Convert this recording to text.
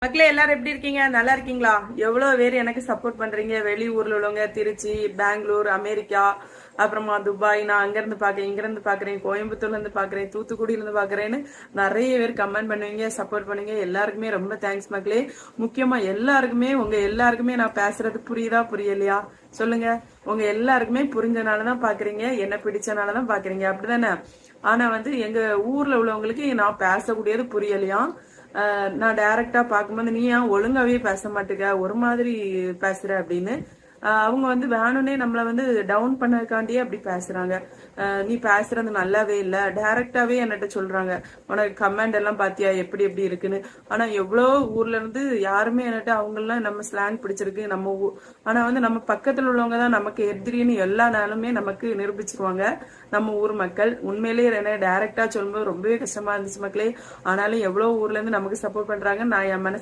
மக்களே எல்லாரும் எப்படி இருக்கீங்க? நல்லா இருக்கீங்களா? எவ்வளவு பேர் எனக்கு சப்போர்ட் பண்றீங்க. வெளியூர்ல உள்ளவங்க, திருச்சி, பெங்களூர், அமெரிக்கா, அப்புறமா துபாய், நான் அங்க இருந்து பாக்குறேன், இங்க இருந்து பாக்குறேன், கோயம்புத்தூர்ல இருந்து பாக்குறேன், தூத்துக்குடியில இருந்து பாக்குறேன்னு நிறைய பேர் கமெண்ட் பண்ணுவீங்க, சப்போர்ட் பண்ணுவீங்க. எல்லாருக்குமே ரொம்ப தேங்க்ஸ் மக்களே. முக்கியமா எல்லாருக்குமே, உங்க எல்லாருக்குமே நான் பேசுறது புரியுதா புரியலையா சொல்லுங்க. உங்க எல்லாருக்குமே புரிஞ்சனாலதான் பாக்குறீங்க, என்ன பிடிச்சனாலதான் பாக்குறீங்க, அப்படிதானே? ஆனா எங்க ஊர்ல உள்ளவங்களுக்கு நான் பேசக்கூடியது புரியலையா. நான் டைரக்டா பார்க்கும்போது நீ ஏன் ஒழுங்காவே பேச மாட்டேங்க, ஒரு மாதிரி பேசுற அப்படின்னு அவங்க வேணும்னே நம்மள டவுன் பண்ணதுக்காண்டியே அப்படி பேசுறாங்க. நீ பேசுறது நல்லாவே இல்ல, டைரக்டாவே என்கிட்ட சொல்றாங்க. உனக்கு கமெண்ட் எல்லாம் பாத்தியா எப்படி எப்படி இருக்குன்னு. ஆனா எவ்வளோ ஊர்ல இருந்து யாருமே என்கிட்ட அவங்க எல்லாம் நம்ம ஸ்லாங் பிடிச்சிருக்கு நம்ம ஆனா நம்ம பக்கத்துல உள்ளவங்க தான் நமக்கு எதிரின்னு எல்லா நாளுமே நமக்கு நிரூபிச்சிருவாங்க. நம்ம ஊர் மக்கள் உண்மையிலேயே என்ன டைரக்டா சொல்லும்போது ரொம்பவே கஷ்டமா இருந்துச்சு மக்களே. ஆனாலும் எவ்வளவு ஊர்ல இருந்து நமக்கு சப்போர்ட் பண்றாங்க. நான் என் மனசு